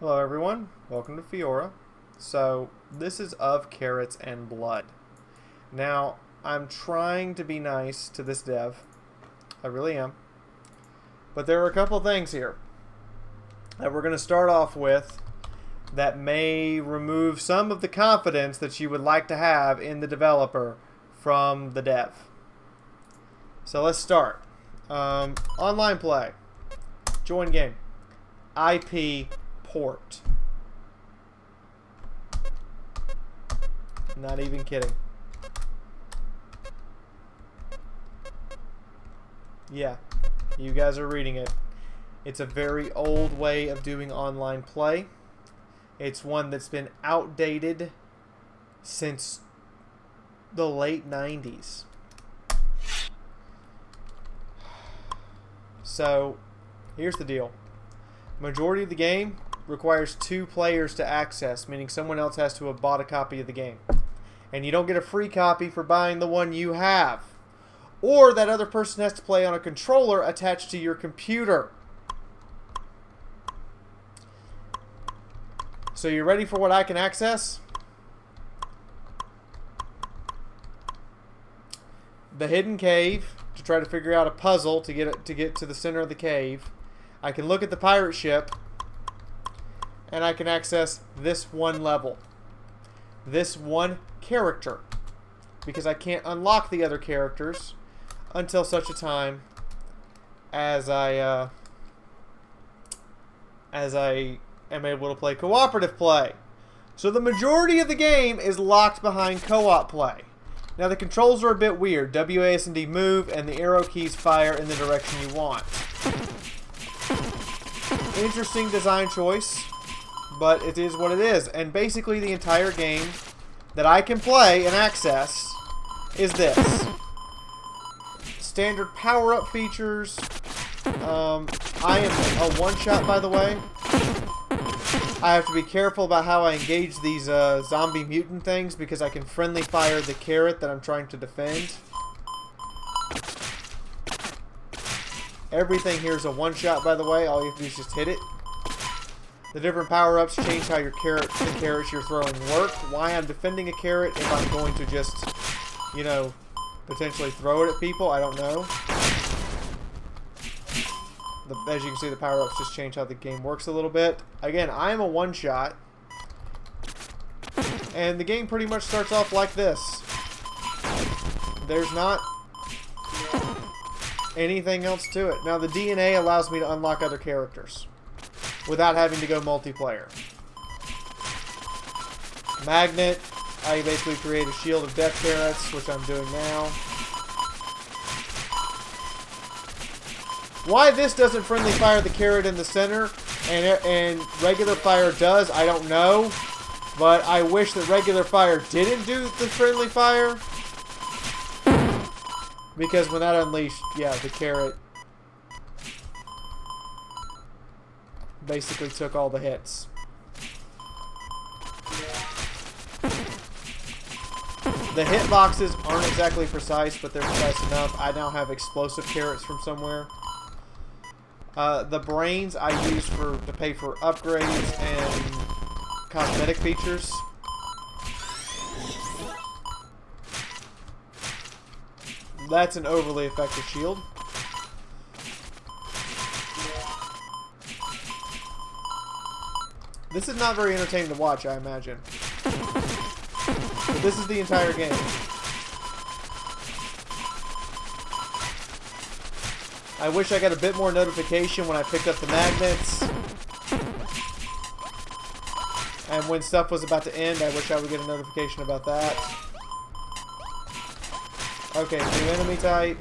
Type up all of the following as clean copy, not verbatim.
Hello everyone, welcome to Fiaura. So, this is Of Carrots and Blood. Now, I'm trying to be nice to this dev. I really am. But there are a couple things here that we're going to start off with that may remove some of the confidence that you would like to have in the developer from the dev. So let's start. Online play. Join game. IP port. Not even kidding. Yeah, you guys are reading it. It's a very old way of doing online play. It's one that's been outdated since the late 90s. So, here's the deal. Majority of the game requires 2 players to access, meaning someone else has to have bought a copy of the game. And you don't get a free copy for buying the one you have. Or that other person has to play on a controller attached to your computer. So you ready for what I can access? The hidden cave, to try to figure out a puzzle to get to the center of the cave. I can look at the pirate ship, and I can access this one level. This one character. Because I can't unlock the other characters until such a time as I am able to play cooperative play. So the majority of the game is locked behind co-op play. Now the controls are a bit weird. W, A, S, and D move, and the arrow keys fire in the direction you want. Interesting design choice, but it is what it is. And basically the entire game that I can play and access is this. Standard power-up features. I am a one-shot, by the way. I have to be careful about how I engage these zombie mutant things because I can friendly fire the carrot that I'm trying to defend. Everything here is a one-shot, by the way. All you have to do is just hit it. The different power-ups change how the carrots you're throwing work. Why I'm defending a carrot if I'm going to just, you know, potentially throw it at people, I don't know. As you can see, the power-ups just change how the game works a little bit. Again, I am a one-shot. And the game pretty much starts off like this. There's not anything else to it. Now, the DNA allows me to unlock other characters without having to go multiplayer. Magnet. I basically create a shield of death carrots, which I'm doing now. Why this doesn't friendly fire the carrot in the center and regular fire does, I don't know. But I wish that regular fire didn't do the friendly fire. Because when that unleashed, yeah, the carrot basically took all the hits. The hitboxes aren't exactly precise, but they're precise enough. I now have explosive carrots from somewhere. The brains I use to pay for upgrades and cosmetic features. That's an overly effective shield. This is not very entertaining to watch, I imagine. But this is the entire game. I wish I got a bit more notification when I picked up the magnets. And when stuff was about to end, I wish I would get a notification about that. Okay, new enemy type.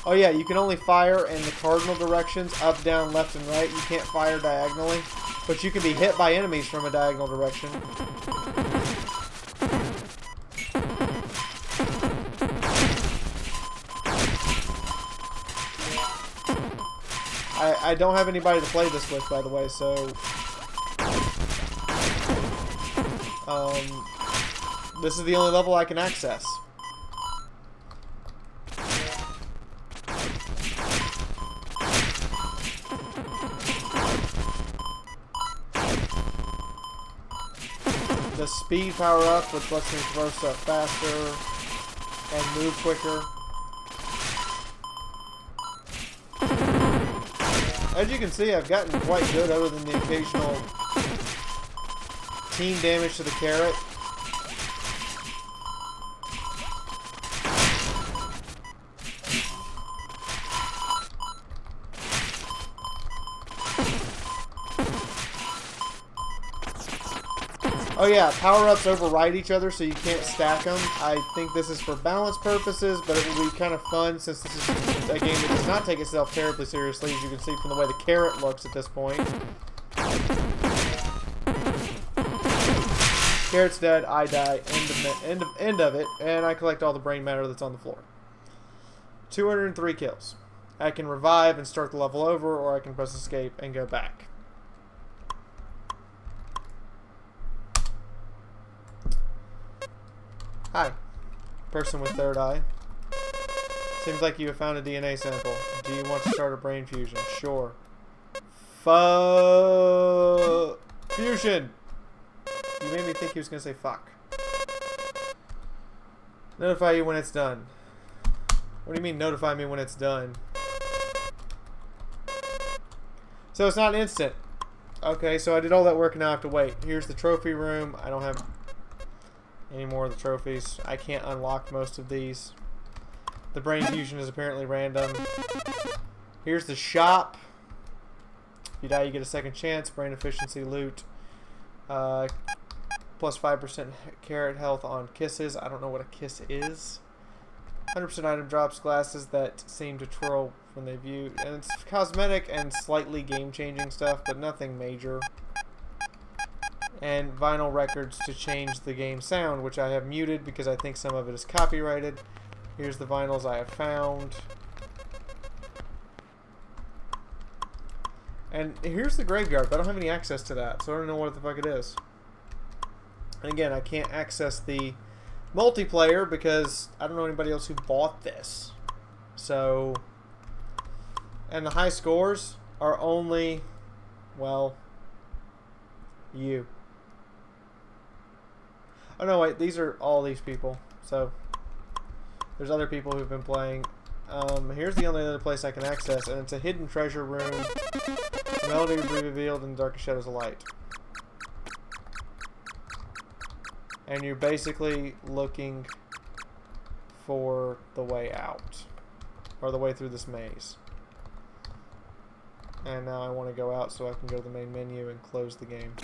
Oh yeah, you can only fire in the cardinal directions, up, down, left, and right. You can't fire diagonally, but you can be hit by enemies from a diagonal direction. I don't have anybody to play this with, by the way, so... This is the only level I can access. The speed power up, which lets me throw stuff faster and move quicker. As you can see, I've gotten quite good other than the occasional team damage to the carrot. Oh yeah, power-ups override each other, so you can't stack them. I think this is for balance purposes, but it will be kind of fun since this is a game that does not take itself terribly seriously, as you can see from the way the carrot looks at this point. Carrot's dead, I die, end of it, and I collect all the brain matter that's on the floor. 203 kills. I can revive and start the level over, or I can press escape and go back. Hi, person with third eye. Seems like you have found a DNA sample. Do you want to start a brain fusion? Sure. Fusion! You made me think he was going to say fuck. Notify you when it's done. What do you mean notify me when it's done? So it's not instant. Okay, so I did all that work and now I have to wait. Here's the trophy room. I don't have any more of the trophies. I can't unlock most of these. The brain fusion is apparently random. Here's the shop. If you die, you get a second chance. Brain efficiency loot. Plus 5% carrot health on kisses. I don't know what a kiss is. 100% item drops, glasses that seem to twirl when they view. And it's cosmetic and slightly game-changing stuff, but nothing major. And vinyl records to change the game sound, which I have muted because I think some of it is copyrighted. Here's the vinyls I have found. And here's the graveyard, but I don't have any access to that, so I don't know what the fuck it is. And again, I can't access the multiplayer because I don't know anybody else who bought this. So, and the high scores are only, well, you. Oh no, wait, these are all these people. So, there's other people who've been playing. Here's the only other place I can access, and it's a hidden treasure room. The melody will be revealed in the darkest shadows of light. And you're basically looking for the way out. Or the way through this maze. And now I want to go out so I can go to the main menu and close the game.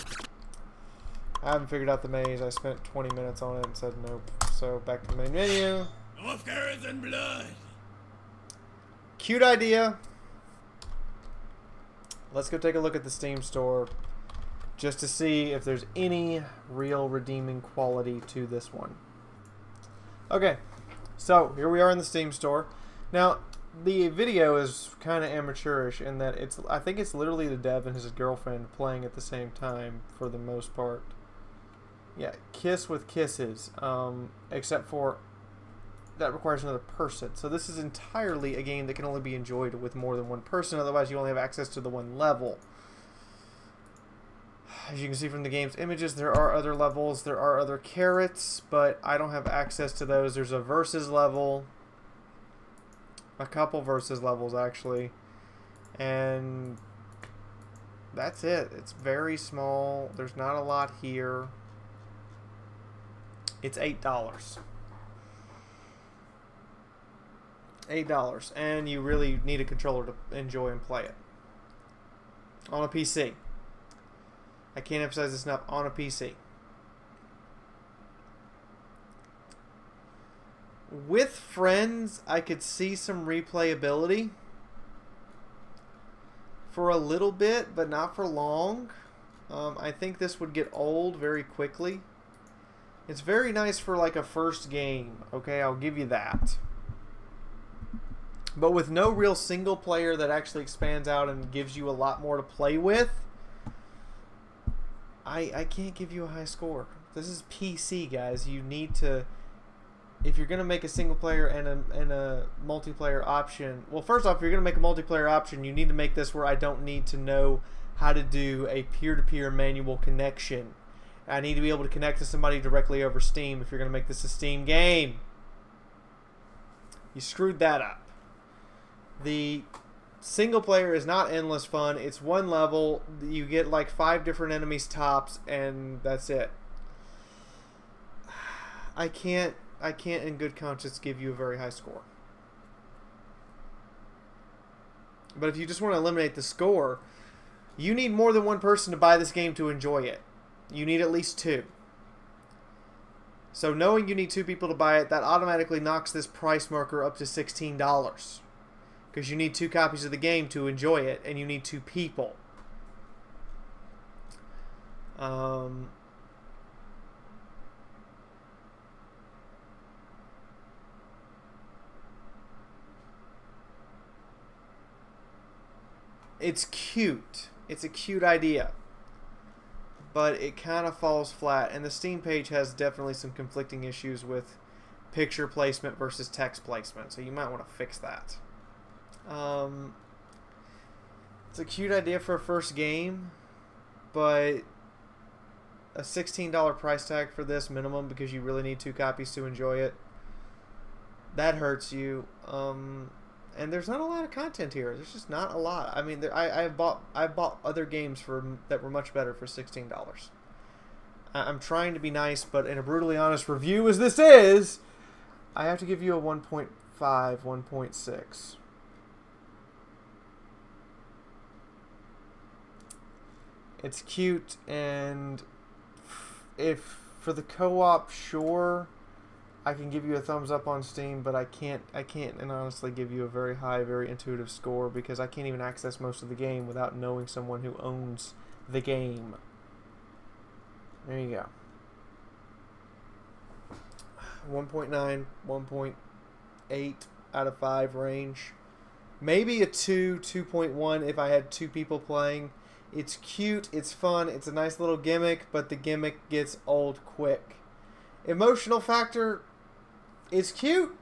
I haven't figured out the maze. I spent 20 minutes on it and said nope. So back to the main menu. Of carrots and blood. Cute idea. Let's go take a look at the Steam store just to see if there's any real redeeming quality to this one. Okay, so here we are in the Steam store. Now, the video is kind of amateurish in that I think it's literally the dev and his girlfriend playing at the same time for the most part. Yeah, kiss with kisses, except for that requires another person. So this is entirely a game that can only be enjoyed with more than one person, otherwise you only have access to the one level. As you can see from the game's images, there are other levels, there are other carrots, but I don't have access to those. There's a versus level, a couple versus levels actually, and that's it. It's very small. There's not a lot here. It's $8. $8, and you really need a controller to enjoy and play it on a PC. I can't emphasize this enough, on a PC. With friends, I could see some replayability for a little bit, but not for long. I think this would get old very quickly. It's very nice for like a first game, okay? I'll give you that. But with no real single player that actually expands out and gives you a lot more to play with, I can't give you a high score. This is PC, guys. You need to, if you're gonna make a single player and a multiplayer option. Well, first off, if you're gonna make a multiplayer option, you need to make this where I don't need to know how to do a peer-to-peer manual connection. I need to be able to connect to somebody directly over Steam if you're gonna make this a Steam game. You screwed that up. The single player is not endless fun. It's one level. You get like 5 different enemies tops, and that's it. I can't in good conscience give you a very high score. But if you just want to eliminate the score, you need more than one person to buy this game to enjoy it. You need at least 2. So knowing you need 2 people to buy it, that automatically knocks this price marker up to $16. Because you need 2 copies of the game to enjoy it, and you need 2 people. It's cute. It's a cute idea. But it kind of falls flat. And the Steam page has definitely some conflicting issues with picture placement versus text placement. So you might want to fix that. It's a cute idea for a first game. But a $16 price tag for this minimum because you really need 2 copies to enjoy it. That hurts you. And there's not a lot of content here. There's just not a lot. I mean, I've bought other games that were much better for $16. I'm trying to be nice, but in a brutally honest review as this is, I have to give you a 1.5, 1.6. It's cute, and if for the co-op, sure, I can give you a thumbs up on Steam, but I can't and honestly give you a very high, very intuitive score because I can't even access most of the game without knowing someone who owns the game. There you go. 1.9, 1.8 out of 5 range. Maybe a 2, 2.1 if I had 2 people playing. It's cute, it's fun, it's a nice little gimmick, but the gimmick gets old quick. Emotional factor, it's cute.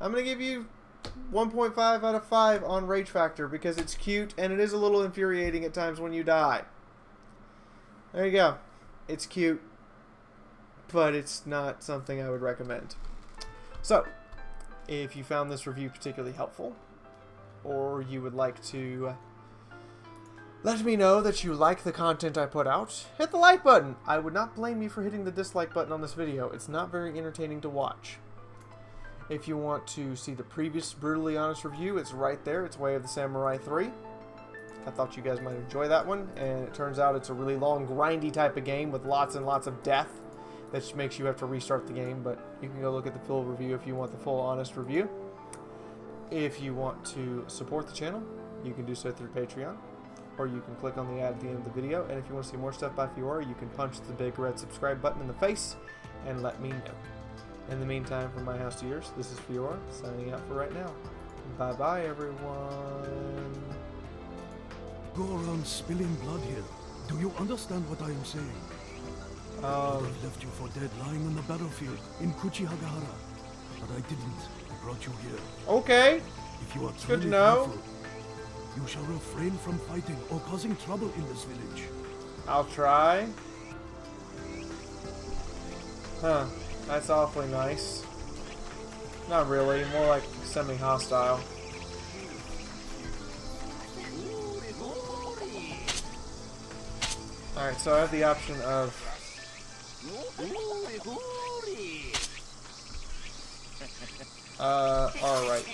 I'm going to give you 1.5 out of 5 on rage factor because it's cute and it is a little infuriating at times when you die. There you go. It's cute, but it's not something I would recommend. So, if you found this review particularly helpful, or you would like to let me know that you like the content I put out, hit the like button. I would not blame you for hitting the dislike button on this video. It's not very entertaining to watch. If you want to see the previous Brutally Honest review, it's right there. It's Way of the Samurai 3. I thought you guys might enjoy that one, and it turns out it's a really long, grindy type of game with lots and lots of death that makes you have to restart the game, but you can go look at the full review if you want the full honest review. If you want to support the channel, you can do so through Patreon, or you can click on the ad at the end of the video, and if you want to see more stuff by Fiaura, you can punch the big red subscribe button in the face and let me know. In the meantime, from my house to yours, this is Fiaura, signing out for right now. Bye-bye, everyone. Go around spilling blood here. Do you understand what I am saying? I would have left you for dead lying on the battlefield in Kuchihagahara, but I didn't. I brought you here. Okay. If you are Good to truly know. fearful, you shall refrain from fighting or causing trouble in this village. I'll try. Huh. That's awfully nice. Not really. More like semi-hostile. Alright, so I have the option of... alright.